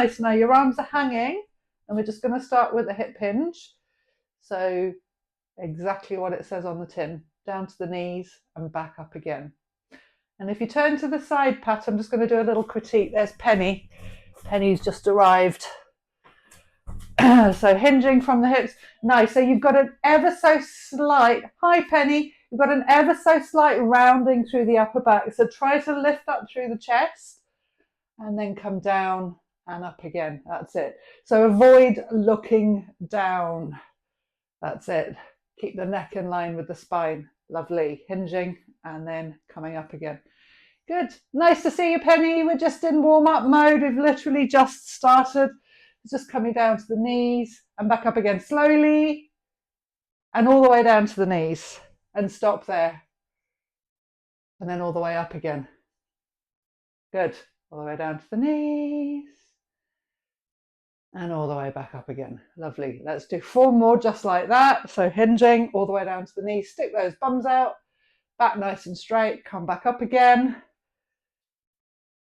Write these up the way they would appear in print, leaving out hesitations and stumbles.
Nice. Now your arms are hanging, and we're just going to start with a hip hinge. So exactly what it says on the tin, down to the knees and back up again. And if you turn to the side, Pat, I'm just going to do a little critique. There's Penny. Penny's just arrived. So hinging from the hips. Nice. So you've got an ever so slight, hi Penny, you've got an ever so slight rounding through the upper back. So try to lift up through the chest and then come down and up again. That's it. So avoid looking down. That's it. Keep the neck in line with the spine. Lovely. Hinging and then coming up again. Good. Nice to see you, Penny. We're just in warm-up mode. We've literally just started. Just coming down to the knees and back up again slowly and all the way down to the knees and stop there. And then all the way up again. Good. All the way down to the knees and all the way back up again. Lovely. Let's do 4 more just like that. So hinging all the way down to the knees. Stick those bums out. Back nice and straight. Come back up again.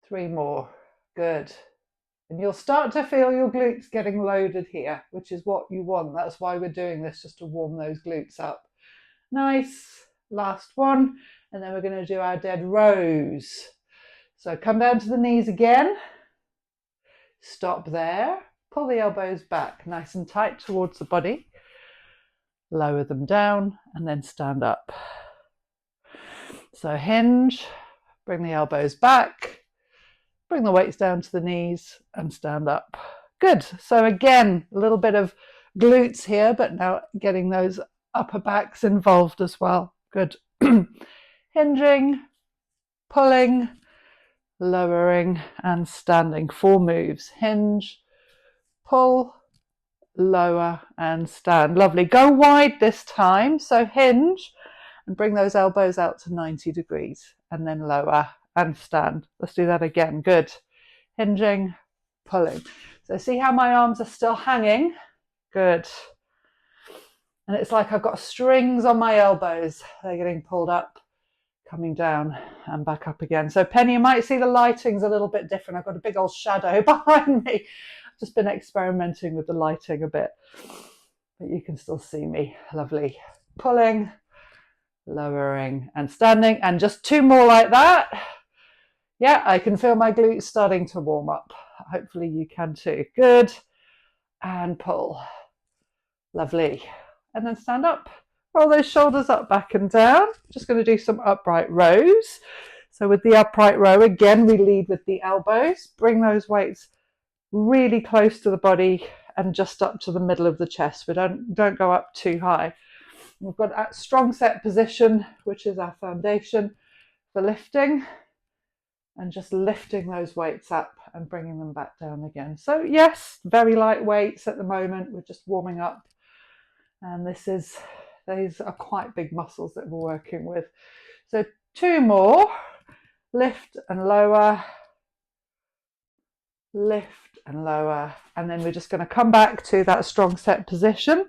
3 more. Good. And you'll start to feel your glutes getting loaded here, which is what you want. That's why we're doing this, just to warm those glutes up. Nice. Last one. And then we're going to do our dead rows. So come down to the knees again. Stop there. Pull the elbows back nice and tight towards the body. Lower them down and then stand up. So hinge. Bring the elbows back. Bring the weights down to the knees and stand up. Good. So again, a little bit of glutes here, but now getting those upper backs involved as well. Good. Hinging, pulling, lowering and standing. 4 moves. Hinge, pull, lower and stand. Lovely. Go wide this time. So hinge and bring those elbows out to 90 degrees and then lower and stand. Let's do that again. Good. Hinging, pulling. So see how my arms are still hanging? Good. And it's like I've got strings on my elbows. They're getting pulled up, coming down and back up again. So Penny, you might see the lighting's a little bit different. I've got a big old shadow behind me. I've just been experimenting with the lighting a bit, but you can still see me. Lovely. Pulling, lowering and standing. And just 2 more like that. Yeah, I can feel my glutes starting to warm up. Hopefully you can too. Good. And pull. Lovely. And then stand up. Roll those shoulders up, back and down. Just going to do some upright rows. So with the upright row, again, we lead with the elbows. Bring those weights really close to the body and just up to the middle of the chest. We don't go up too high. We've got that strong set position, which is our foundation for lifting. And just lifting those weights up and bringing them back down again. So yes, very light weights at the moment. We're just warming up. And these are quite big muscles that we're working with. So 2 more. Lift and lower. Lift and lower. And then we're just going to come back to that strong set position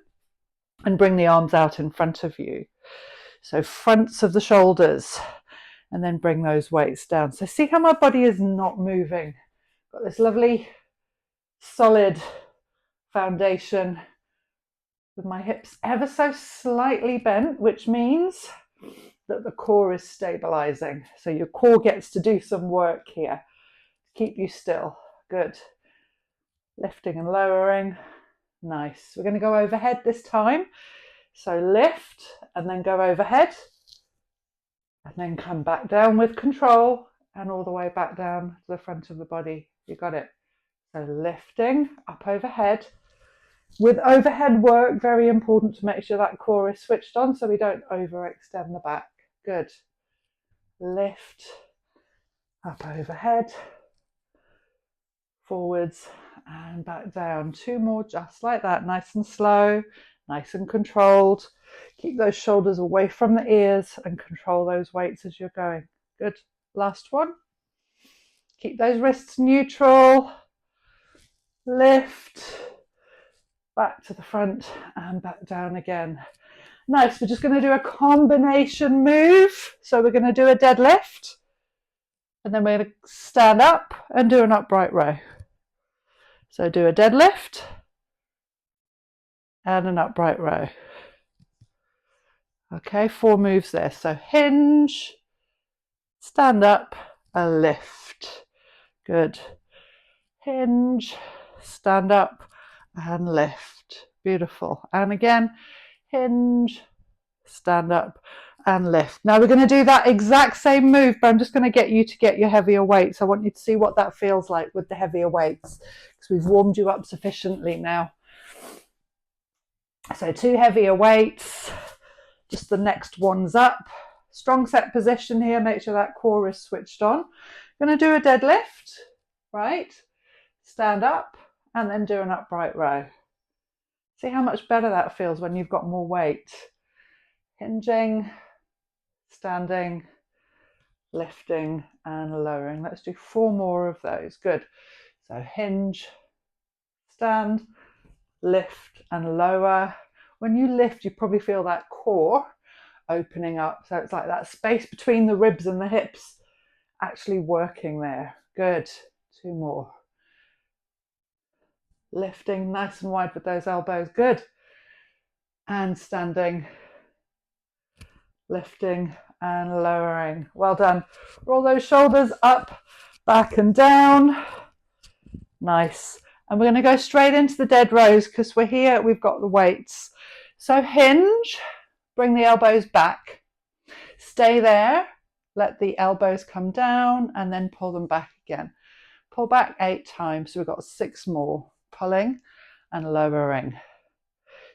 and bring the arms out in front of you. So fronts of the shoulders. And then bring those weights down. So see how my body is not moving. Got this lovely solid foundation with my hips ever so slightly bent, which means that the core is stabilizing. So your core gets to do some work here. Keep you still. Good. Lifting and lowering. Nice. We're going to go overhead this time. So lift and then go overhead. And then come back down with control and all the way back down to the front of the body. You got it. So lifting up overhead. With overhead work, very important to make sure that core is switched on so we don't overextend the back. Good. Lift up overhead. Forwards and back down. 2 more just like that. Nice and slow, nice and controlled. Keep those shoulders away from the ears and control those weights as you're going. Good. Last one. Keep those wrists neutral. Lift. Back to the front and back down again. Nice. We're just going to do a combination move. So we're going to do a deadlift. And then we're going to stand up and do an upright row. So do a deadlift and an upright row. Okay, 4 moves there. So hinge, stand up, a lift. Good. Hinge, stand up and lift. Beautiful. And again, hinge, stand up and lift. Now we're going to do that exact same move, but I'm just going to get you to get your heavier weights. I want you to see what that feels like with the heavier weights, because we've warmed you up sufficiently now. So 2 heavier weights, just the next one's up. Strong set position here, make sure that core is switched on. I'm going to do a deadlift, right? Stand up and then do an upright row. See how much better that feels when you've got more weight. Hinging, standing, lifting and lowering. Let's do 4 more of those. Good. So hinge, stand, lift and lower. When you lift, you probably feel that core opening up. So it's like that space between the ribs and the hips actually working there. Good. 2 more. Lifting nice and wide with those elbows. Good. And standing, lifting and lowering. Well done. Roll those shoulders up, back and down. Nice. And we're going to go straight into the dead rows because we're here, we've got the weights. So hinge, bring the elbows back. Stay there, let the elbows come down and then pull them back again. Pull back 8 times, so we've got 6 more. Pulling and lowering.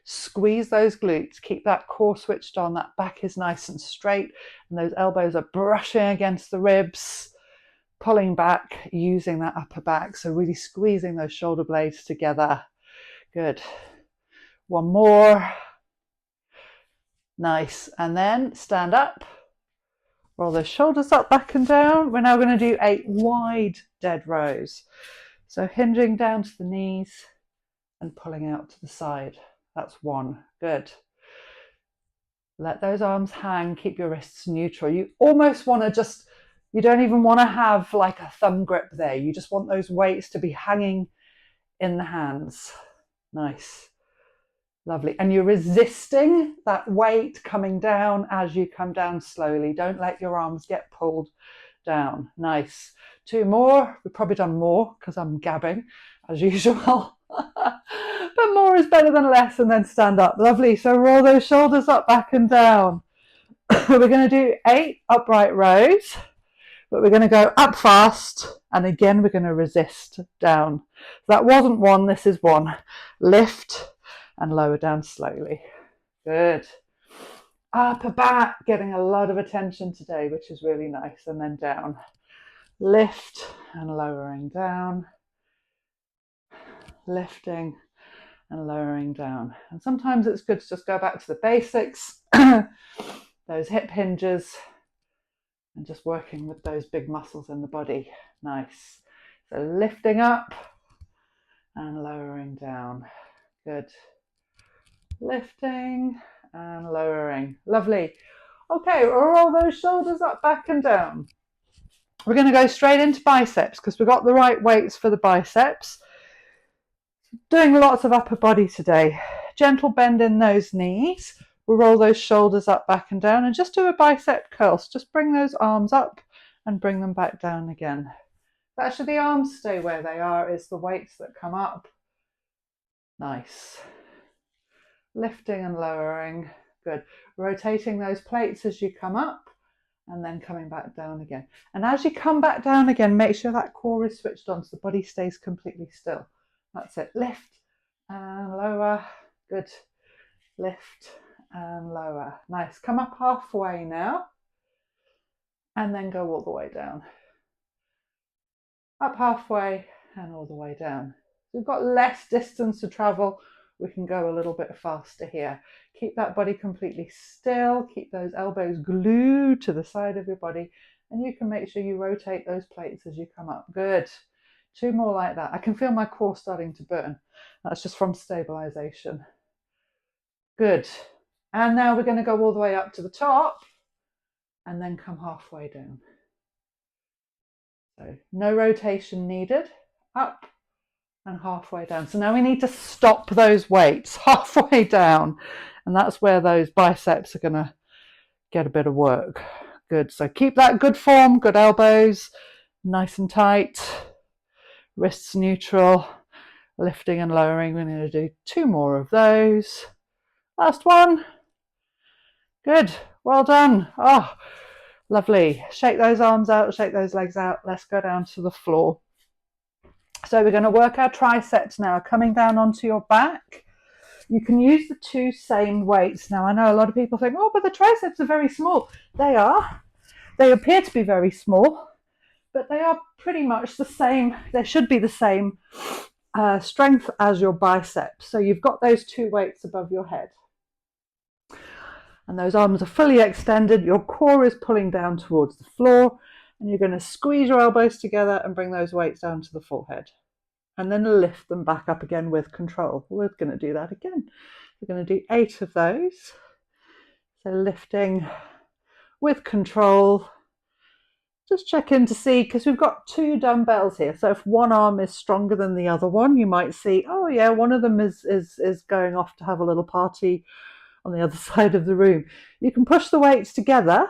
Squeeze those glutes, keep that core switched on, that back is nice and straight and those elbows are brushing against the ribs. Pulling back, using that upper back, so really squeezing those shoulder blades together. Good. 1 more. Nice. And then stand up. Roll those shoulders up, back and down. We're now going to do 8 wide dead rows. So hinging down to the knees and pulling out to the side. That's 1. Good. Let those arms hang. Keep your wrists neutral. You almost want to just, you don't even want to have like a thumb grip there. You just want those weights to be hanging in the hands. Nice. Lovely. And you're resisting that weight coming down as you come down slowly. Don't let your arms get pulled down. Nice. 2 more. We've probably done more because I'm gabbing as usual. But more is better than less, and then stand up. Lovely. So roll those shoulders up, back and down. We're going to do 8 upright rows, but we're going to go up fast. And again, we're going to resist down. That wasn't 1. This is 1. Lift and lower down slowly. Good. Upper back getting a lot of attention today, which is really nice. And then down. Lift and lowering down. Lifting and lowering down. And sometimes it's good to just go back to the basics. Those hip hinges and just working with those big muscles in the body. Nice. So lifting up and lowering down. Good. Lifting and lowering. Lovely. Okay, roll those shoulders up, back and down. We're going to go straight into biceps because we've got the right weights for the biceps. Doing lots of upper body today. Gentle bend in those knees. We'll roll those shoulders up, back and down and just do a bicep curl. So just bring those arms up and bring them back down again. Actually, the arms stay where they are. It's the weights that come up. Nice. Lifting and lowering. Good. Rotating those plates as you come up and then coming back down again. And as you come back down again, make sure that core is switched on so the body stays completely still. That's it. Lift and lower. Good. Lift and lower. Nice. Come up halfway now and then go all the way down. Up halfway and all the way down. We've got less distance to travel. We can go a little bit faster here. Keep that body completely still. Keep those elbows glued to the side of your body and you can make sure you rotate those plates as you come up. Good. 2 more like that. I can feel my core starting to burn. That's just from stabilization. Good. And now we're going to go all the way up to the top and then come halfway down. So no rotation needed. Up and halfway down. So now we need to stop those weights halfway down, and that's where those biceps are going to get a bit of work. Good. So keep that good form, good elbows, nice and tight, wrists neutral, lifting and lowering. We're going to do 2 more of those. Last one. Good. Well done. Oh, lovely. Shake those arms out, shake those legs out. Let's go down to the floor. So we're going to work our triceps now, coming down onto your back. You can use the 2 same weights. Now, I know a lot of people think, oh, but the triceps are very small. They are. They appear to be very small, but they are pretty much the same. They should be the same strength as your biceps. So you've got those 2 weights above your head. And those arms are fully extended. Your core is pulling down towards the floor. And you're going to squeeze your elbows together and bring those weights down to the forehead. And then lift them back up again with control. We're going to do that again. We're going to do 8 of those. So lifting with control. Just check in to see, because we've got 2 dumbbells here. So if one arm is stronger than the other one, you might see, oh yeah, one of them is going off to have a little party on the other side of the room. You can push the weights together,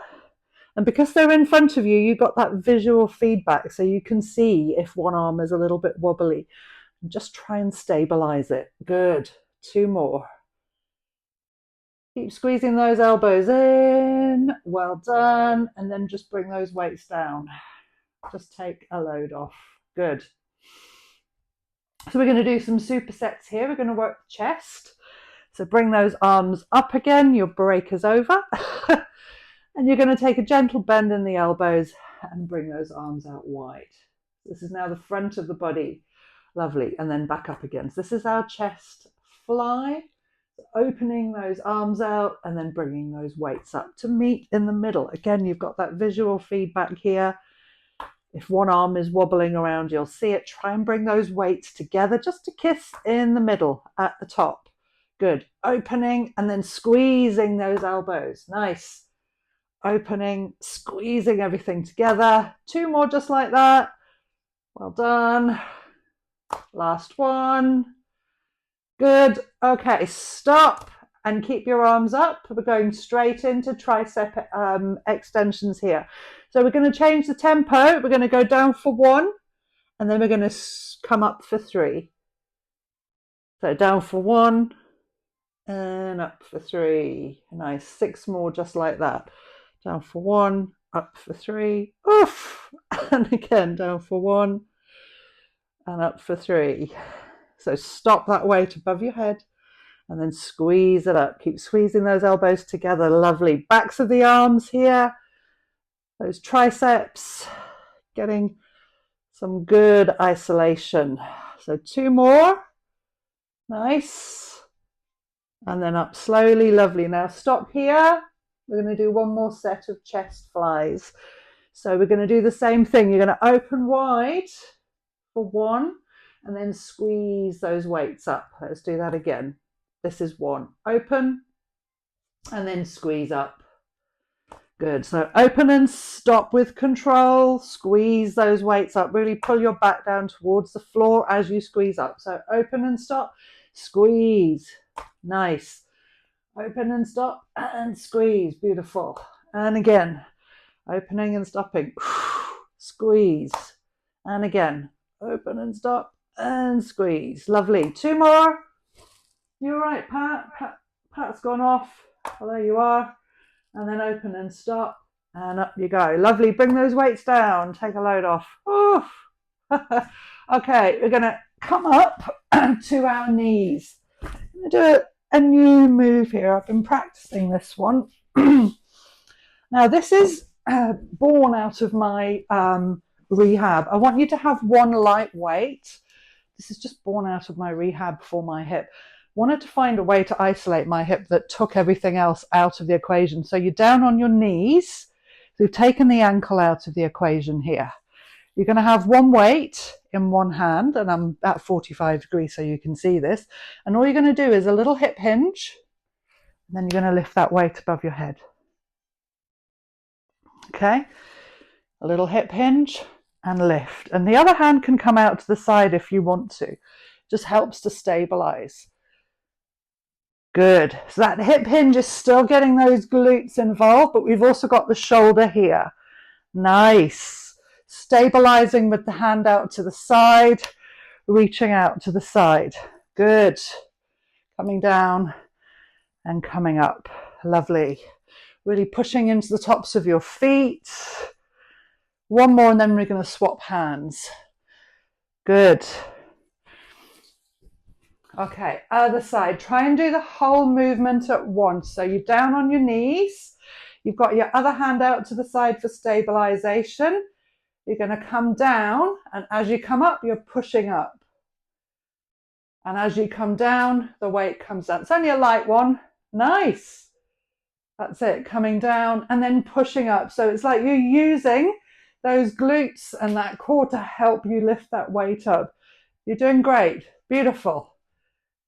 and because they're in front of you, you've got that visual feedback, so you can see if one arm is a little bit wobbly. Just try and stabilize it. Good. 2 more. Keep squeezing those elbows in. Well done. And then just bring those weights down. Just take a load off. Good. So we're going to do some supersets here. We're going to work the chest. So bring those arms up again. Your break is over. And you're going to take a gentle bend in the elbows and bring those arms out wide. This is now the front of the body. Lovely. And then back up again. So this is our chest fly. Opening those arms out and then bringing those weights up to meet in the middle. Again, you've got that visual feedback here. If one arm is wobbling around, you'll see it. Try and bring those weights together just to kiss in the middle at the top. Good. Opening and then squeezing those elbows. Nice. Opening, squeezing everything together. 2 more just like that. Well done. Last one. Good. Okay, stop and keep your arms up. We're going straight into tricep extensions here. So we're going to change the tempo. We're going to go down for 1, and then we're going to come up for 3. So down for 1 and up for 3. Nice. 6 more just like that. Down for 1, up for 3. Oof. And again, down for 1 and up for 3. So stop that weight above your head and then squeeze it up. Keep squeezing those elbows together. Lovely. Backs of the arms here. Those triceps. Getting some good isolation. So 2 more. Nice. And then up slowly. Lovely. Now stop here. We're going to do 1 more set of chest flies. So we're going to do the same thing. You're going to open wide for 1. And then squeeze those weights up. Let's do that again. This is 1. Open and then squeeze up. Good. So open and stop with control. Squeeze those weights up. Really pull your back down towards the floor as you squeeze up. So open and stop. Squeeze. Nice. Open and stop and squeeze. Beautiful. And again. Opening and stopping. Squeeze. And again. Open and stop. And squeeze. Lovely. 2 more. You all right, Pat? Pat's gone off. Oh, there you are. And then open and stop. And up you go. Lovely. Bring those weights down. Take a load off. Oof. Okay, we're going to come up to our knees. I'm going to do a new move here. I've been practicing this one. Now, this is born out of my rehab. I want you to have 1 light weight. This is just born out of my rehab for my hip. Wanted to find a way to isolate my hip that took everything else out of the equation. So you're down on your knees. We've taken the ankle out of the equation here. You're going to have 1 weight in 1 hand, and I'm at 45 degrees so you can see this. And all you're going to do is a little hip hinge, and then you're going to lift that weight above your head. Okay, a little hip hinge, and lift. And the other hand can come out to the side if you want to. Just helps to stabilize. Good. So that hip hinge is still getting those glutes involved, but we've also got the shoulder here. Nice. Stabilizing with the hand out to the side, reaching out to the side. Good. Coming down and coming up. Lovely. Really pushing into the tops of your feet. One more and then we're going to swap hands. Good. Okay, other side. Try and do the whole movement at once. So you're down on your knees. You've got your other hand out to the side for stabilization. You're going to come down, and as you come up, you're pushing up. And as you come down, the weight comes down. It's only a light one. Nice. That's it, coming down and then pushing up. So it's like you're using those glutes and that core to help you lift that weight up. You're doing great. Beautiful.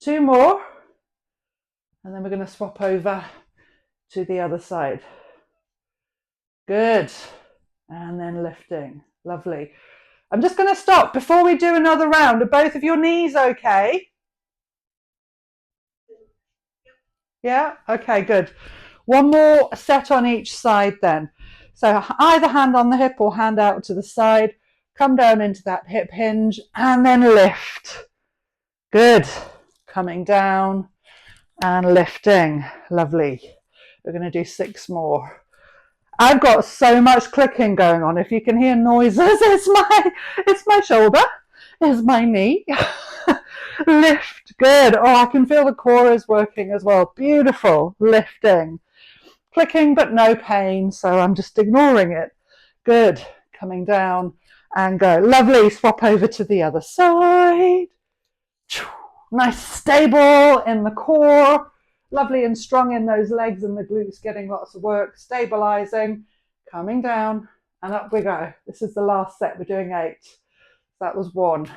2 more. And then we're going to swap over to the other side. Good. And then lifting. Lovely. I'm just going to stop before we do another round. Are both of your knees okay? Yeah? Okay, good. One more set on each side then. So either hand on the hip or hand out to the side. Come down into that hip hinge and then lift. Good. Coming down and lifting. Lovely. We're going to do 6 more. I've got so much clicking going on. If you can hear noises, it's my shoulder, it's my knee. Lift. Good. Oh, I can feel the core is working as well. Beautiful. Lifting. Clicking, but no pain, so I'm just ignoring it. Good. Coming down and go. Lovely. Swap over to the other side. Nice, stable in the core. Lovely and strong in those legs and the glutes, getting lots of work. Stabilizing. Coming down and up we go. This is the last set. We're doing 8. That was 1.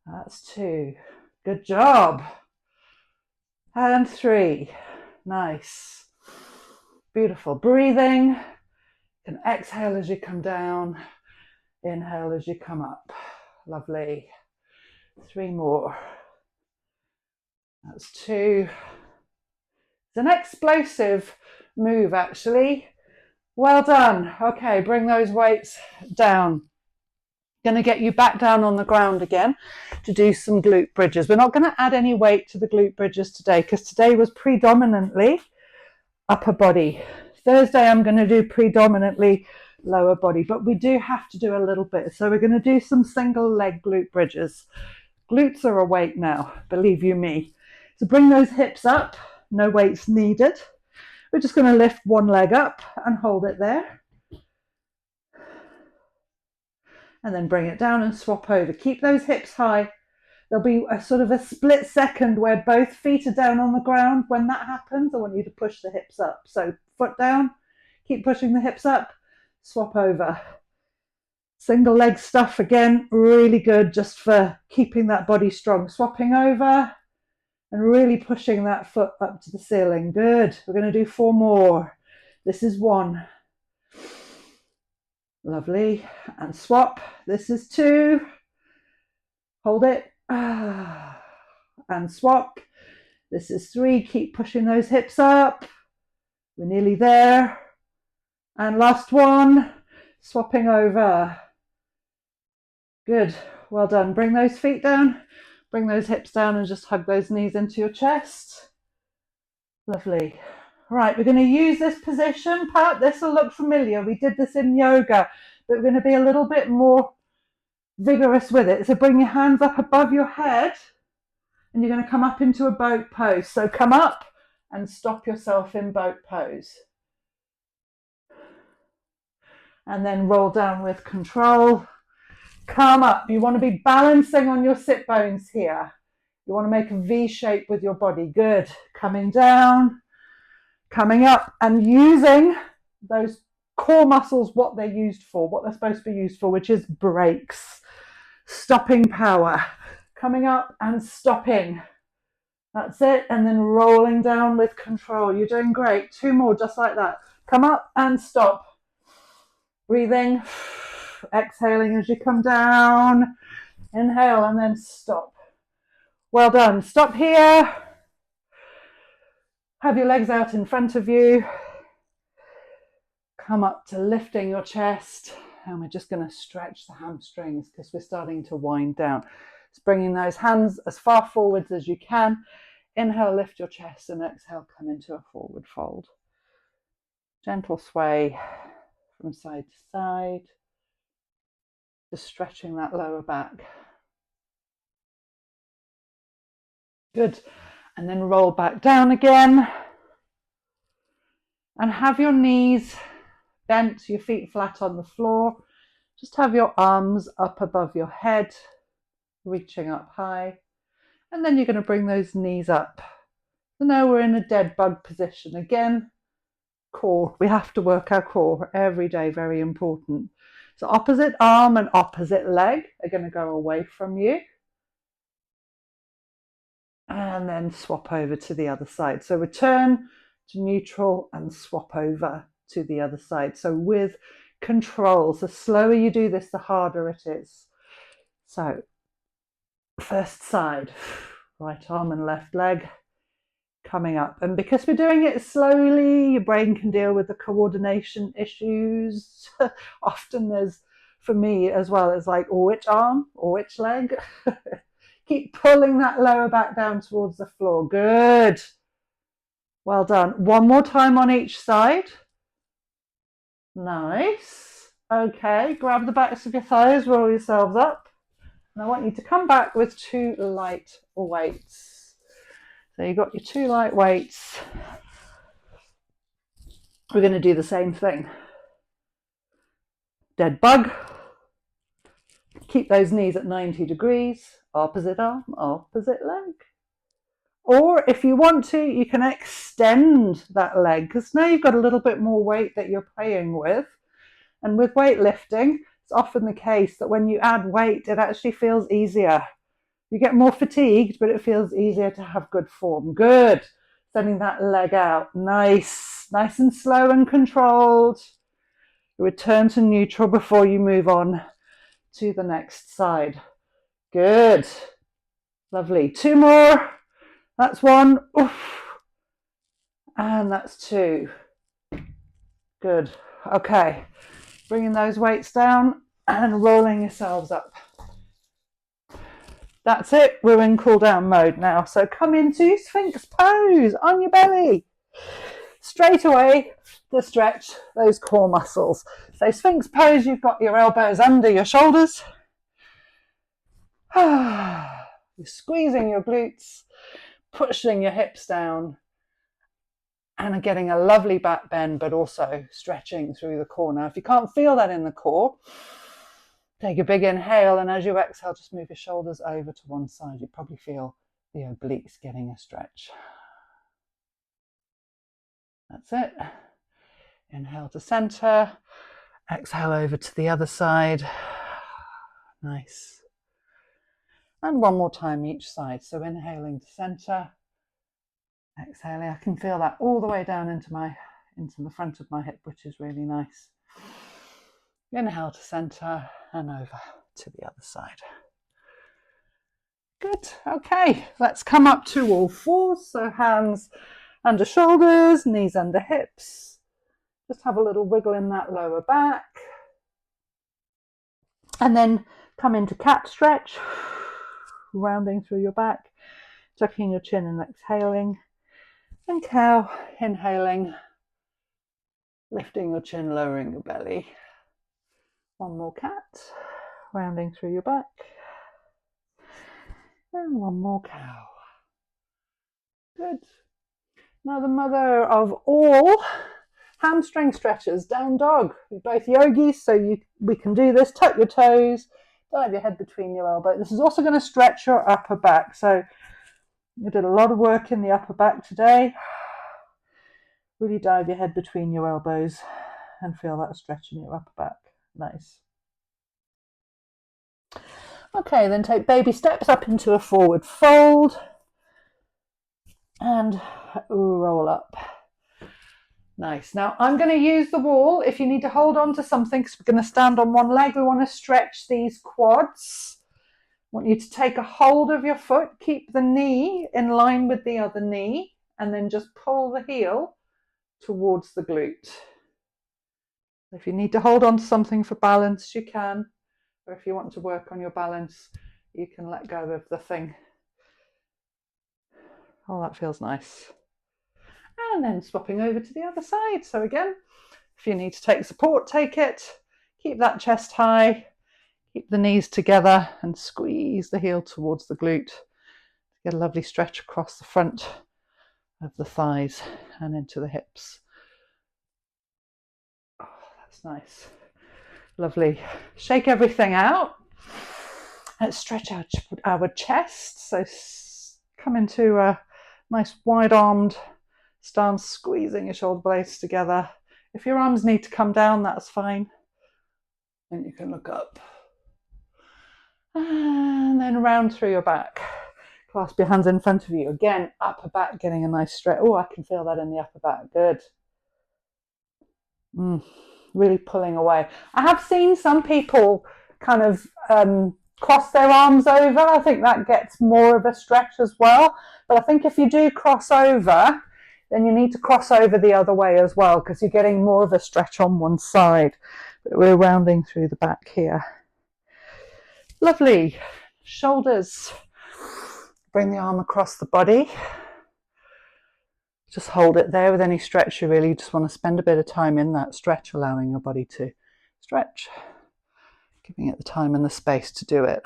That's 2. Good job. And 3. Nice. Beautiful. Breathing. You can exhale as you come down. Inhale as you come up. Lovely. 3 more. That's 2. It's an explosive move, actually. Well done. Okay, bring those weights down. Going to get you back down on the ground again to do some glute bridges. We're not going to add any weight to the glute bridges today because today was predominantly upper body. Thursday I'm going to do predominantly lower body, but we do have to do a little bit. So we're going to do some single leg glute bridges. Glutes are awake now, believe you me. So bring those hips up, no weights needed. We're just going to lift one leg up and hold it there. And then bring it down and swap over. Keep those hips high. There'll be a sort of a split second where both feet are down on the ground. When that happens, I want you to push the hips up. So foot down, keep pushing the hips up, swap over. Single leg stuff again, really good just for keeping that body strong. Swapping over and really pushing that foot up to the ceiling. Good. We're going to do 4 more. This is 1. Lovely. And swap. This is 2. Hold it. And swap. This is 3. Keep pushing those hips up. We're nearly there. And last one. Swapping over. Good. Well done. Bring those feet down. Bring those hips down and just hug those knees into your chest. Lovely. Right, we're going to use this position. Pat, this will look familiar. We did this in yoga, but we're going to be a little bit more vigorous with it. So bring your hands up above your head and you're going to come up into a boat pose. So come up and stop yourself in boat pose. And then roll down with control. Come up. You want to be balancing on your sit bones here. You want to make a V shape with your body. Good. Coming down, coming up, and using those core muscles, what they're used for, what they're supposed to be used for, which is brakes. Stopping power. Coming up and stopping. That's it. And then rolling down with control. You're doing great. 2 more just like that. Come up and stop. Breathing. Exhaling as you come down. Inhale and then stop. Well done. Stop here. Have your legs out in front of you. Come up to lifting your chest. And we're just going to stretch the hamstrings because we're starting to wind down. Just bringing those hands as far forwards as you can. Inhale, lift your chest, and exhale, come into a forward fold. Gentle sway from side to side. Just stretching that lower back. Good. And then roll back down again. And have your knees bent, your feet flat on the floor. Just have your arms up above your head, reaching up high. And then you're going to bring those knees up. So now we're in a dead bug position. Again, core. We have to work our core every day, very important. So opposite arm and opposite leg are going to go away from you. And then swap over to the other side. So return to neutral and swap over to the other side. So with control. The slower you do this, the harder it is. So first side, right arm and left leg coming up. And because we're doing it slowly, your brain can deal with the coordination issues. Often there's, for me as well, it's like, or which arm or which leg? Keep pulling that lower back down towards the floor. Good. Well done. One more time on each side. Nice. Okay, grab the backs of your thighs, roll yourselves up. And I want you to come back with 2 light weights. So you've got your 2 light weights. We're going to do the same thing. Dead bug. Keep those knees at 90 degrees. Opposite arm, opposite leg. Or if you want to, you can extend that leg because now you've got a little bit more weight that you're playing with. And with weightlifting, it's often the case that when you add weight, it actually feels easier. You get more fatigued, but it feels easier to have good form. Good. Sending that leg out. Nice. Nice and slow and controlled. Return to neutral before you move on to the next side. Good. Lovely. 2 more. That's 1. Oof. And that's 2. Good. Okay. Bringing those weights down and rolling yourselves up. That's it. We're in cool down mode now. So come into Sphinx pose on your belly. Straight away to stretch those core muscles. So Sphinx pose, you've got your elbows under your shoulders. You're squeezing your glutes, pushing your hips down, and getting a lovely back bend, but also stretching through the core. Now, if you can't feel that in the core, take a big inhale, and as you exhale, just move your shoulders over to one side. You probably feel the obliques getting a stretch. That's it. Inhale to center, exhale over to the other side. Nice. And one more time each side. So inhaling to center, exhaling. I can feel that all the way down into the front of my hip, which is really nice. Inhale to center and over to the other side. Good. Okay, let's come up to all fours. So hands under shoulders, knees under hips. Just have a little wiggle in that lower back. And then come into cat stretch, rounding through your back, tucking your chin and exhaling. And cow, inhaling, lifting your chin, lowering your belly. One more cat, rounding through your back. And one more cow. Good. Now the mother of all hamstring stretches, down dog. We're both yogis, so we can do this. Tuck your toes, dive your head between your elbows. This is also going to stretch your upper back. So we did a lot of work in the upper back today. Really dive your head between your elbows and feel that stretch in your upper back. Nice. Okay, then take baby steps up into a forward fold and roll up. Nice. Now I'm going to use the wall if you need to hold on to something, because we're going to stand on one leg. We want to stretch these quads. I want you to take a hold of your foot, keep the knee in line with the other knee, and then just pull the heel towards the glute. If you need to hold on to something for balance, you can. Or if you want to work on your balance, you can let go of the thing. Oh, that feels nice. And then swapping over to the other side. So again, if you need to take support, take it. Keep that chest high. Keep the knees together and squeeze the heel towards the glute. Get a lovely stretch across the front of the thighs and into the hips. Oh, that's nice. Lovely. Shake everything out. Let's stretch out our chest. So come into a nice wide-armed stance, squeezing your shoulder blades together. If your arms need to come down, that's fine. And you can look up. And then round through your back. Clasp your hands in front of you. Again, upper back getting a nice stretch. Oh, I can feel that in the upper back. Good. Really pulling away. I have seen some people kind of cross their arms over. I think that gets more of a stretch as well. But I think if you do cross over, then you need to cross over the other way as well, because you're getting more of a stretch on one side. But we're rounding through the back here. Lovely. Shoulders. Bring the arm across the body. Just hold it there with any stretch you really just want to spend a bit of time in that stretch, allowing your body to stretch, giving it the time and the space to do it.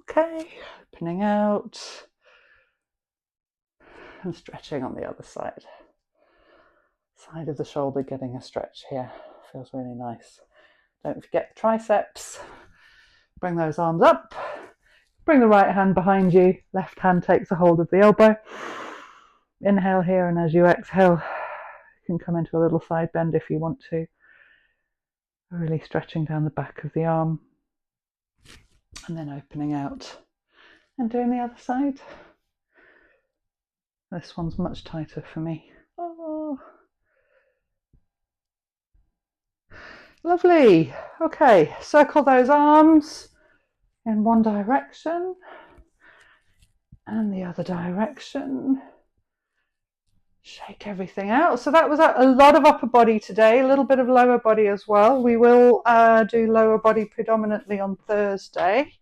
Okay, opening out and stretching on the other side. Side of the shoulder getting a stretch here. Feels really nice. Don't forget the triceps. Bring those arms up. Bring the right hand behind you. Left hand takes a hold of the elbow. Inhale here, and as you exhale, you can come into a little side bend if you want to. Really stretching down the back of the arm. And then opening out and doing the other side. This one's much tighter for me. Oh. Lovely. Okay, circle those arms in one direction and the other direction. Shake everything out. So that was a lot of upper body today, a little bit of lower body as well. We will do lower body predominantly on Thursday.